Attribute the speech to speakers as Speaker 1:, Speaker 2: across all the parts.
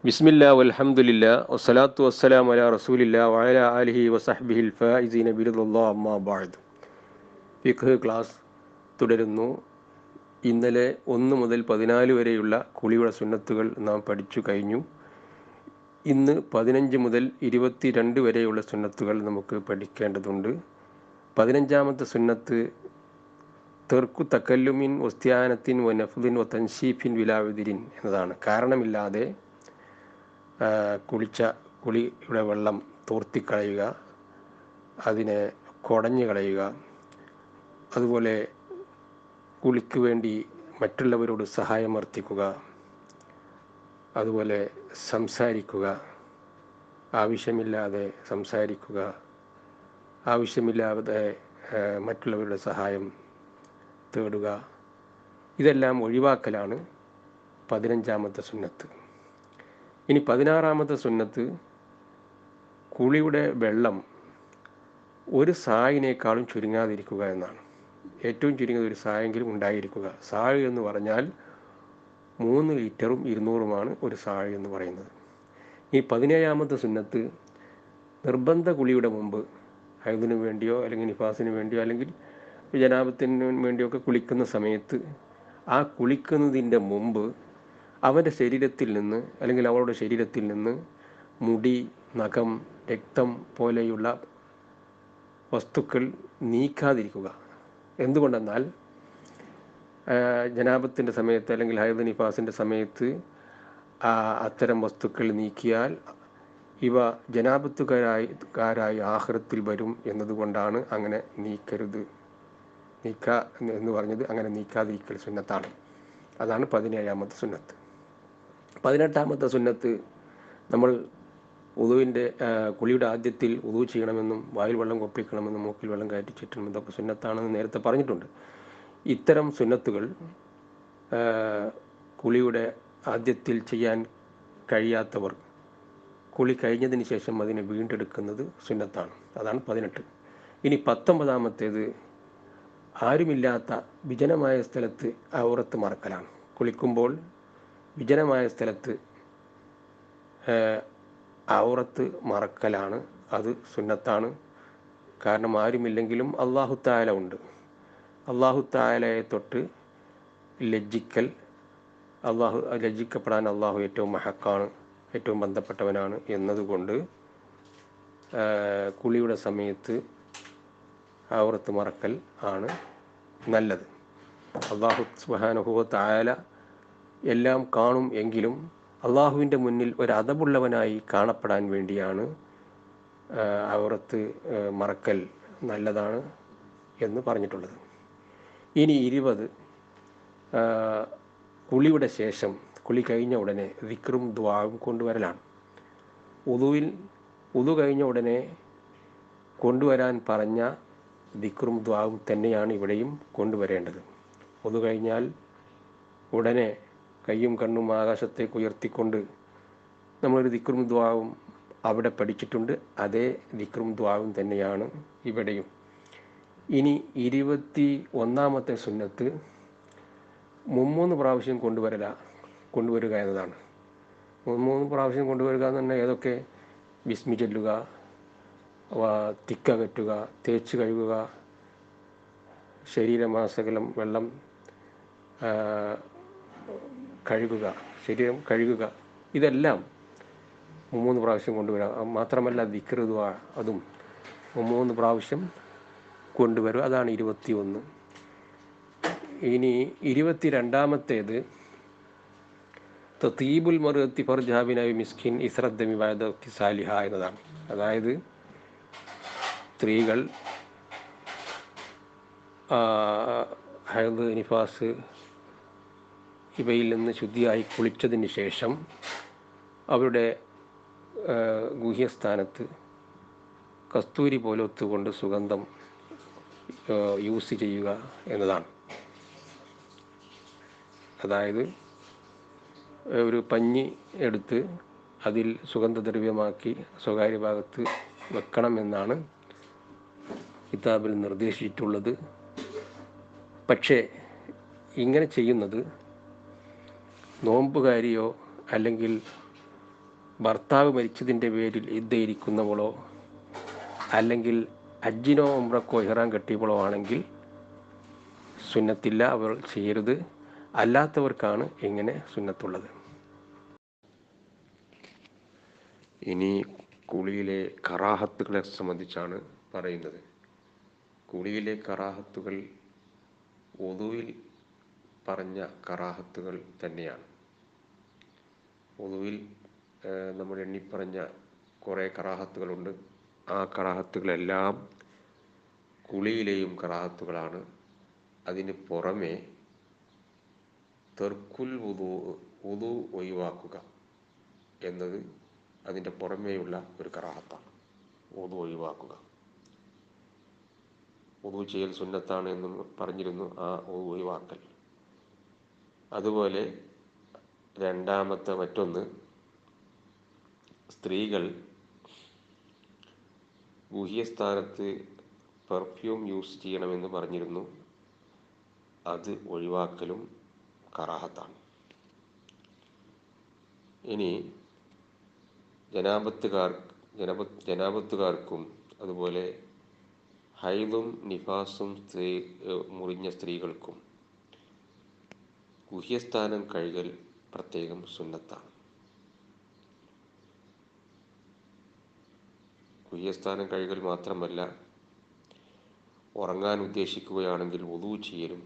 Speaker 1: ബിസ്മില്ലാ വൽഹംദുലില്ലാ വസ്സലാത്തു വസ്സലാമു അലാ റസൂലില്ലാ വഅലാ ആലിഹി വസഹ്ബിഹിൽ ഫായിസീന ബിറിദല്ലാഹി അമ്മാ ബഅദ്. ഫിഖ് ക്ലാസ് തുടരുന്നു. ഇന്നലെ 1 മുതൽ 14 വരെയുള്ള കുളിയുടെ സുന്നത്തുകൾ നാം പഠിച്ചു കഴിഞ്ഞു. ഇന്ന് 15 മുതൽ 22 വരെയുള്ള സുന്നത്തുകൾ നമുക്ക് പഠിക്കേണ്ടതുണ്ട്. 15-ാമത്തെ സുന്നത്ത് തെർക്കു തക്കല്ലുമിൻ വസ്തിയാനത്തിൻ വ നഫ്ദിൻ വ തൻശീഫിൻ വിലാവിദിരിൻ എന്നതാണ്. കാരണമില്ലാതെ കുളിയുടെ വെള്ളം തോർത്തിക്കളയുക, അതിനെ കുടഞ്ഞു കളയുക, അതുപോലെ കുളിക്ക് വേണ്ടി മറ്റുള്ളവരോട് സഹായമർത്ഥിക്കുക, അതുപോലെ സംസാരിക്കുക, ആവശ്യമില്ലാതെ സംസാരിക്കുക, ആവശ്യമില്ലാതെ മറ്റുള്ളവരുടെ സഹായം തേടുക, ഇതെല്ലാം ഒഴിവാക്കലാണ് 15-ാമത്തെ സുന്നത്ത്. ഇനി 16-ാമത്തെ സുന്നത്ത് കുളിയുടെ വെള്ളം ഒരു സായിനേക്കാളും ചുരുങ്ങാതിരിക്കുക എന്നാണ്. ഏറ്റവും ചുരുങ്ങിയത് ഒരു സായെങ്കിലും ഉണ്ടായിരിക്കുക. സാഴ് എന്ന് പറഞ്ഞാൽ 3 ലിറ്ററും 200-ഉമാണ് ഒരു സാഴ് എന്ന് പറയുന്നത്. ഈ 17-ാമത്തെ സുന്നത്ത് നിർബന്ധ കുളിയുടെ മുമ്പ് ഹൈദിന് വേണ്ടിയോ അല്ലെങ്കിൽ നിഫാസിന് വേണ്ടിയോ അല്ലെങ്കിൽ ജനാബത്തിന് വേണ്ടിയൊക്കെ കുളിക്കുന്ന സമയത്ത് ആ കുളിക്കുന്നതിൻ്റെ മുമ്പ് അവൻ്റെ ശരീരത്തിൽ നിന്ന് അല്ലെങ്കിൽ അവളുടെ ശരീരത്തിൽ നിന്ന് മുടി, നഖം, രക്തം പോലെയുള്ള വസ്തുക്കൾ നീക്കാതിരിക്കുക. എന്തുകൊണ്ടെന്നാൽ ജനാബത്തിൻ്റെ സമയത്ത് അല്ലെങ്കിൽ ഹൈദ് നിഫാസിൻ്റെ സമയത്ത് അത്തരം വസ്തുക്കൾ നീക്കിയാൽ ഇവ ജനാബത്തുകാരായി ആഖിറത്തിൽ വരും എന്നതുകൊണ്ടാണ് അങ്ങനെ നീക്കരുത്. എന്ന് പറഞ്ഞത് അങ്ങനെ നീക്കാതിരിക്കൽ സുന്നത്താണ്. അതാണ് 17-ാമത്തെ സുന്നത്ത്. 18-ാമത്തെ സുന്നത്ത് നമ്മൾ കുളിയുടെ ആദ്യത്തിൽ ഉദു ചെയ്യണമെന്നും വായിൽ വെള്ളം കൊപ്പിക്കണമെന്നും മൂക്കിൽ വെള്ളം കയറ്റി ചുറ്റണം, ഇതൊക്കെ സുന്നത്താണെന്ന് നേരത്തെ പറഞ്ഞിട്ടുണ്ട്. ഇത്തരം സുന്നത്തുകൾ കുളിയുടെ ആദ്യത്തിൽ ചെയ്യാൻ കഴിയാത്തവർ കുളി കഴിഞ്ഞതിന് ശേഷം അതിനെ വീണ്ടെടുക്കുന്നത് സുന്നത്താണ്. അതാണ് 18. ഇനി 19-ാമത്തേത് ആരുമില്ലാത്ത വിജനമായ സ്ഥലത്ത് ഔറത്ത് മറക്കലാണ്. കുളിക്കുമ്പോൾ വിജനമായ സ്ഥലത്ത് ഔറത്ത് മറക്കലാണ്. അത് സുന്നത്താണ്. കാരണം ആരുമില്ലെങ്കിലും അല്ലാഹു തആല ഉണ്ട്. അല്ലാഹു തആലയെ തൊട്ട് ലജ്ജിക്കപ്പെടാൻ അല്ലാഹു ഏറ്റവും മഹക്കാണ്, ഏറ്റവും ബന്ധപ്പെട്ടവനാണ് എന്നതുകൊണ്ട് കുളിയുടെ സമയത്ത് ഔറത്ത് മറക്കൽ ആണ് നല്ലത്. അല്ലാഹു സുബ്ഹാനഹു വ തആല എല്ലാം കാണും എങ്കിലും അള്ളാഹുവിൻ്റെ മുന്നിൽ ഒരു അദബുള്ളവനായി കാണപ്പെടാൻ വേണ്ടിയാണ് ഔറത്ത് മറക്കൽ നല്ലതാണ് എന്ന് പറഞ്ഞിട്ടുള്ളത്. ഇനി 20 കുളിയുടെ ശേഷം കുളി കഴിഞ്ഞ ഉടനെ ദിക്റും ദുആവും കൊണ്ടുവരലാണ്. ഉദു കഴിഞ്ഞ ഉടനെ കൊണ്ടുവരാൻ പറഞ്ഞ ദിക്റും ദുആവും തന്നെയാണ് ഇവിടെയും കൊണ്ടുവരേണ്ടത്. ഉദു കഴിഞ്ഞാൽ ഉടനെ കയ്യും കണ്ണും ആകാശത്തേക്ക് ഉയർത്തിക്കൊണ്ട് നമ്മളൊരു ദിക്റും ദുആവും അവിടെ പഠിച്ചിട്ടുണ്ട്. അതേ ദിക്റും ദുആവും തന്നെയാണ് ഇവിടെയും. ഇനി 21-ാമത്തെ സുന്നത്ത് 3 പ്രാവശ്യം കൊണ്ടുവരിക എന്നതാണ്. 3 പ്രാവശ്യം കൊണ്ടുവരിക എന്ന് പറഞ്ഞാൽ ഏതൊക്കെ? ബിസ്മി ചൊല്ലുക, തിക്കകറ്റുക, തേച്ച് കഴുകുക, ശരീരമാസകലം വെള്ളം ശരീരം കഴുകുക, ഇതെല്ലാം 3 പ്രാവശ്യം കൊണ്ടുവരിക. മാത്രമല്ല ദിക്ർ ദുആ അതും 3 പ്രാവശ്യം കൊണ്ടുവരിക. അതാണ് 21. ഇനി 22-ാമത്തേത് തതീബുൽ മർഅത്തി ഫർജഹ ബിനബി മിസ്കിൻ ഇസ്റദ്ദമി ബഅദ ഇഖ്തിസാലിഹ എന്നതാണ്. അതായത് സ്ത്രീകൾ ഹൈദ്, നിഫാസ് ഇവയിൽ നിന്ന് ശുദ്ധിയായി കുളിച്ചതിന് ശേഷം അവരുടെ ഗുഹ്യസ്ഥാനത്ത് കസ്തൂരി പോലൊത്തുകൊണ്ട് സുഗന്ധം യൂസ് ചെയ്യുക എന്നതാണ്. അതായത് ഒരു പഞ്ഞി എടുത്ത് അതിൽ സുഗന്ധദ്രവ്യമാക്കി സ്വകാര്യ ഭാഗത്ത് വെക്കണമെന്നാണ് കിതാബിൽ നിർദ്ദേശിച്ചിട്ടുള്ളത്. പക്ഷേ ഇങ്ങനെ ചെയ്യുന്നത് നോമ്പുകാരിയോ അല്ലെങ്കിൽ ഭർത്താവ് മരിച്ചതിൻ്റെ പേരിൽ ഇരിക്കുന്നവളോ അല്ലെങ്കിൽ ഹജ്ജിനോ ഉംറക്കോ ഇഹ്റാം കെട്ടിയവളോ ആണെങ്കിൽ സുന്നത്തില്ല, അവർ ചെയ്യരുത്. അല്ലാത്തവർക്കാണ് ഇങ്ങനെ സുന്നത്തുള്ളത്. ഇനി കുളിയിലെ കറാഹത്തുകളെ സംബന്ധിച്ചാണ് പറയുന്നത്. കുളിയിലെ കറാഹത്തുകൾ വുദൂഇൽ പറഞ്ഞ കറാഹത്തുകൾ തന്നെയാണ്. വുദൂഇൽ നമ്മൾ എണ്ണിപ്പറഞ്ഞ കുറേ കറാഹത്തുകളുണ്ട്. ആ കറാഹത്തുകളെല്ലാം കുളിയിലെയും കറാഹത്തുകളാണ്. അതിന് പുറമെ തെർക്കുൽ വുദൂ ഒഴിവാക്കുക എന്നത് അതിൻ്റെ പുറമേയുള്ള ഒരു കറാഹത്താണ്. വുദൂ ഒഴിവാക്കുക, വുദൂ ചെയ്യൽ സുന്നത്താണ് എന്നും പറഞ്ഞിരുന്നു. ആ വുദൂ ഒഴിവാക്കൽ. അതുപോലെ മറ്റൊന്ന്, സ്ത്രീകൾ ഗുഹ്യസ്ഥാനത്ത് പെർഫ്യൂം യൂസ് ചെയ്യണമെന്ന് പറഞ്ഞിരുന്നു. അത് ഒഴിവാക്കലും കറാഹത്താണ്. ഇനി ജനാബത്തുകാർക്കും അതുപോലെ ഹൈദും നിഫാസും മുറിഞ്ഞ സ്ത്രീകൾക്കും ഗുഹ്യസ്ഥാനം കഴുകൽ പ്രത്യേകം സുന്നത്താണ്. ഗുഹ്യസ്ഥാനം കഴുകൽ മാത്രമല്ല, ഉറങ്ങാൻ ഉദ്ദേശിക്കുകയാണെങ്കിൽ വുദൂ ചെയ്യലും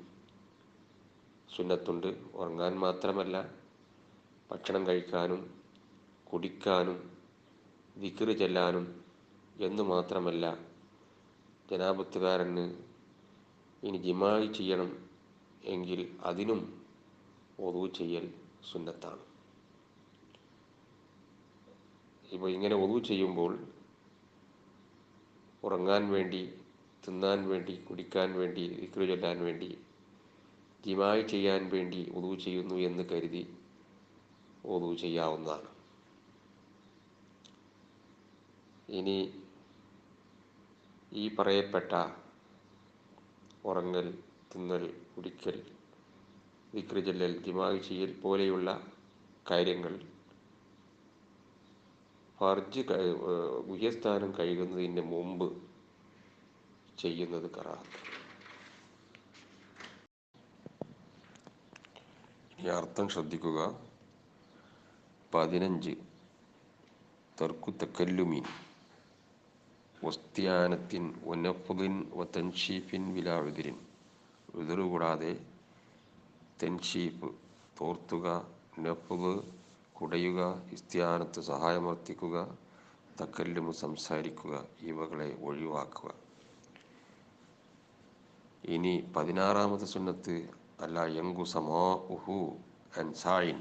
Speaker 1: സുന്നത്തുണ്ട്. ഉറങ്ങാൻ മാത്രമല്ല, ഭക്ഷണം കഴിക്കാനും കുടിക്കാനും ദിക്ർ ചെല്ലാനും എന്നു മാത്രമല്ല, ജനാബത്തുകാരന് ഇനി ജിമാഇ ചെയ്യണം എങ്കിൽ അതിനും വുദൂ ചെയ്യൽ സുന്നത്താണ്. ഇപ്പോൾ ഇങ്ങനെ വുദൂ ചെയ്യുമ്പോൾ ഉറങ്ങാൻ വേണ്ടി, തിന്നാൻ വേണ്ടി, കുടിക്കാൻ വേണ്ടി, ദിക്ർ ചൊല്ലാൻ വേണ്ടി, ജിമാഇ ചെയ്യാൻ വേണ്ടി വുദൂ ചെയ്യുന്നു എന്ന് കരുതി വുദൂ ചെയ്യാവുന്നതാണ്. ഇനി ഈ പറയപ്പെട്ട ഉറങ്ങൽ, തിന്നൽ, കുടിക്കൽ, ദിക്ർ ചൊല്ലൽ, ജിമാഇ ചെയ്യൽ പോലെയുള്ള കാര്യങ്ങൾ ഗുഹ്യസ്ഥാനം കഴുകുന്നതിന് മുമ്പ് ചെയ്യുന്നത് കറാഹത്ത്. ഈ അർത്ഥം ശ്രദ്ധിക്കുക. 15 തർക്കു തക്കല്ലുമീൻ വസ്തിയാനത്തിൻ വനഫുദിൻ വതൻഷീഫിൻ ബിലാ ഉദ്രിൻ. ഉദ്റ് കൂടാതെ തൻഷീഫ് തോർത്തുക, നഫുദ് കുടയുക, ഇസ്തിയാനത്ത് സഹായമർത്ഥിക്കുക, തക്കല്ലുമ് സംസാരിക്കുക, ഇവകളെ ഒഴിവാക്കുക. ഇനി 16 സുന്നത്ത് അല്ലാ യങ്കുസ മാഉഹു അൻസായിൻ.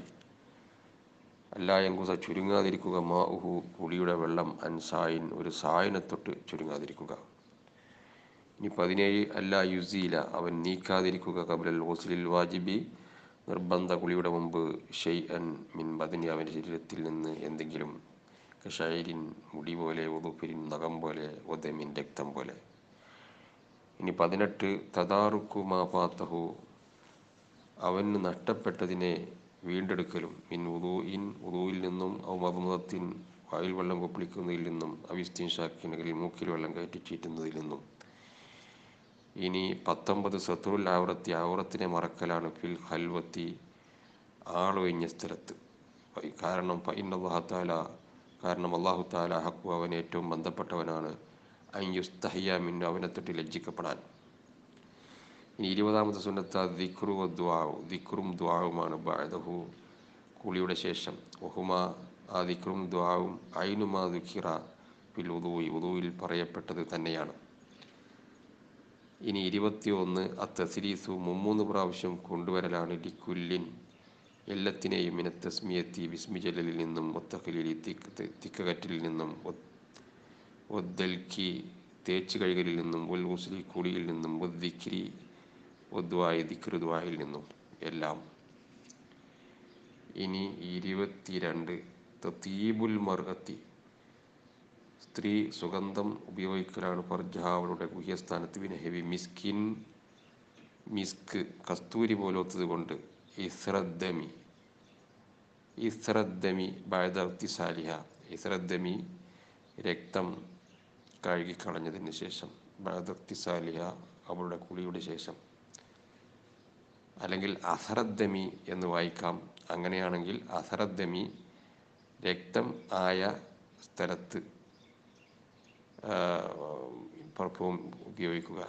Speaker 1: അല്ലാ യങ്കുസ ചുരുങ്ങാതിരിക്കുക, മാഉഹു കുളിയുടെ വെള്ളം, അൻസായിൻ ഒരു സായിനെ തൊട്ട് ചുരുങ്ങാതിരിക്കുക. ഇനി 17 അല്ലാ യുസീല അവൻ നീക്കാതിരിക്കുക, ഖബ്ലൽ ഗുസ്ലിൽ വാജിബി നിർബന്ധ കുളിയുടെ മുമ്പ്, ഷൈഅൻ മിൻ ബദനി അവൻ്റെ ശരീരത്തിൽ നിന്ന് എന്തെങ്കിലും, കശൈരിൻ മുടി പോലെ, ഉദുഫിരിൻ നഖം പോലെ, വദമിൻ രക്തം പോലെ. ഇനി 18 തദാറുക്കു മാ ഫാത്തഹു അവന് നഷ്ടപ്പെട്ടതിനെ വീണ്ടെടുക്കലും, മിൻ വുദൂഇൻ വുദൂയിൽ നിന്നും, ഔ മദ്മദത്തിൻ വായിൽ വെള്ളം കൊപ്പിളിക്കുന്നതിൽ നിന്നും, അവിസ്തിൻഷാക്കിൻ മൂക്കിൽ വെള്ളം കയറ്റിച്ചീറ്റുന്നതിൽ നിന്നും. ഇനി 19 സത്റുൽ ഔറത്തി ഔറത്തിനെ മറക്കലാണ്, ഫിൽ ഖൽവത്തി ആളൊഴിഞ്ഞ സ്ഥലത്ത്. കാരണം അല്ലാഹു തആല ഹഖു അവൻ ഏറ്റവും ബന്ധപ്പെട്ടവനാണ്, അൻ യുസ്തഹിയ മിൻ അവനെ തൊട്ട് ലജ്ജിക്കപ്പെടാൻ. ഇനി 20 സുന്നത്ത് ദിക്റു വദ്ദുആഉ ദിക്റും ദുആവുമാണ്, ബഅദഹു കുളിയുടെ ശേഷം, വഹുമാ ആ ദിക്റും ദുആവും ഐനുമാ ദുഖിറ ഫിൽ വുദൂയിൽ പറയപ്പെട്ടത് തന്നെയാണ്. ഇനി 21 അത്തസ്രീസു 3 പ്രാവശ്യം കൊണ്ടുവരലാണ്, ലിക്കുല്ലിൻ എല്ലാത്തിനെയും, മിന തസ്മിയത്തി ബിസ്മി ജലലിൽ നിന്നും, ഒത്തഖലീലി തിക്കകറ്റലിൽ നിന്നും, ഒദ്ദൽക്കി തേച്ച് കഴുകലിൽ നിന്നും, വൽ ഗുസ്ലി കുളിയിൽ നിന്നും, വദ്ദിക്രി വദ്ദുആഇ ദിക്ർ ദുആയിൽ നിന്നും എല്ലാം. ഇനി 22 തതീബുൽ മർഅത്തി സ്ത്രീ സുഗന്ധം ഉപയോഗിക്കലാണ്, ഫർജഹ അവളുടെ ഗുഹ്യസ്ഥാനത്ത്, ബിനഹവി മിസ്ക് കസ്തൂരി പോലത്തത് കൊണ്ട്, ഇസ്രദ്ദമി ഇസ്രദ്ദമി ബഅദർത്തിസാലിഹ, ഇസ്രദ്ദമി രക്തം കഴുകിക്കളഞ്ഞതിന് ശേഷം, ബഅദർത്തിസാലിഹ അവളുടെ കുളിയുടെ ശേഷം. അല്ലെങ്കിൽ അസറദ്ദമി എന്ന് വായിക്കാം. അങ്ങനെയാണെങ്കിൽ അസറദ്ദമി രക്തം ആയ സ്ഥലത്ത് പെർഫ്യൂം ഉപയോഗിക്കുക.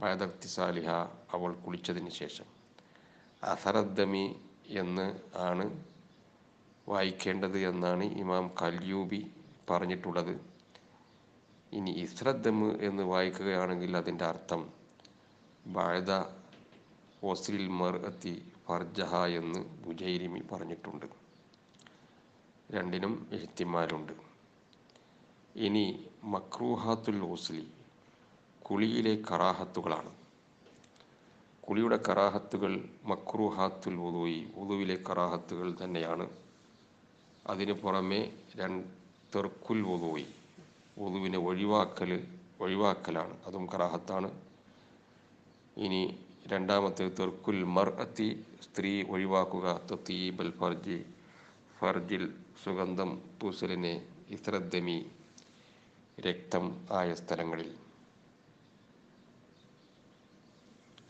Speaker 1: ബഅദർത്തിസാലിഹ അവൾ കുളിച്ചതിന് ശേഷം. അസറദ്ദമി എന്ന് ആണ് വായിക്കേണ്ടത് എന്നാണ് ഇമാം കല്യൂബി പറഞ്ഞിട്ടുള്ളത്. ഇനി ഇസ്രദ്ദമ് എന്ന് വായിക്കുകയാണെങ്കിൽ അതിൻ്റെ അർത്ഥം ബഅദ വസ്ലിൽ മർഅത്തി ഫർജഹ എന്ന് ബുജൈരിമി പറഞ്ഞിട്ടുണ്ട്. രണ്ടിനും ഇഹ്തിമാലുണ്ട്. ഇനി മക്രൂഹാത്തുൽ വസ്ലി, കുളിയിലെ കറാഹത്തുകളാണ്. കുളിയുടെ കറാഹത്തുകൾ മക്രൂഹാത്തുൽ വുദൂഇ, വുദൂഇലെ കറാഹത്തുകൾ തന്നെയാണ്. അതിന് പുറമെ തെർക്കുൽ വുദൂഇ, വുദൂഇനെ ഒഴിവാക്കലാണ്, അതും കറാഹത്താണ്. ഇനി രണ്ടാമത്തെ തെർക്കുൽ മർഅത്തി, സ്ത്രീ ഒഴിവാക്കുക തതീബൽ ഫർജി, ഫർജിൽ സുഗന്ധം പൂസലിനെ, ഇസ്രദ്ദമി രക്തം ആയ സ്ഥലങ്ങളിൽ,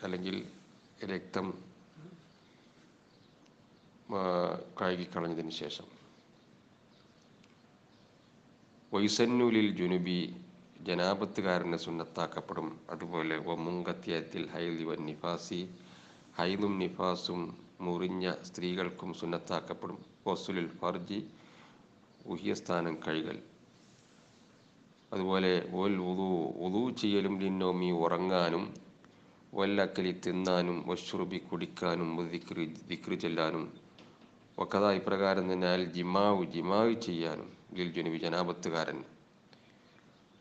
Speaker 1: അല്ലെങ്കിൽ രക്തം കഴുകിക്കളഞ്ഞതിന് ശേഷം. വൈസന്നുലിൽ ജുനുബി, ജനാപത്തുകാരന് സുന്നത്താക്കപ്പെടും. അതുപോലെ വമുങ്കത്യത്തിൽ ഹൈദി വൻ നിഫാസി, ഹൈദും നിഫാസും മുറിഞ്ഞ സ്ത്രീകൾക്കും സുന്നത്താക്കപ്പെടും. വസുലുൽ ഫർജി, ഉഹ്യസ്ഥാനം കഴുകൽ. അതുപോലെ വുദൂ ചെയ്യലും, ലിന്നോമി ഉറങ്ങാനും, വല്ലക്കലി തിന്നാനും, വശുറുബി കുടിക്കാനും, ദിക്റ് ചെല്ലാനും, വക്കഥ ഇപ്രകാരം തന്നെ അൽ ജിമാവ് ചെയ്യാനും, ലിൽ ജുനുബി ജനാപത്തുകാരൻ.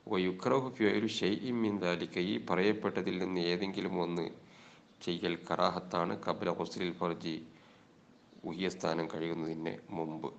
Speaker 1: വയുക്റഹു ഫിഅലു ശൈഇൻ മിൻ ദാലിക, ഈ പറയപ്പെട്ടതിൽ നിന്ന് ഏതെങ്കിലും ഒന്ന് ചെയ്യൽ കറാഹത്താണ്. ഖബ്ല ഗുസ്ലിൽ ഫർജി, ഉഹ്യസ്ഥാനം കഴുകുന്നതിന് മുമ്പ്.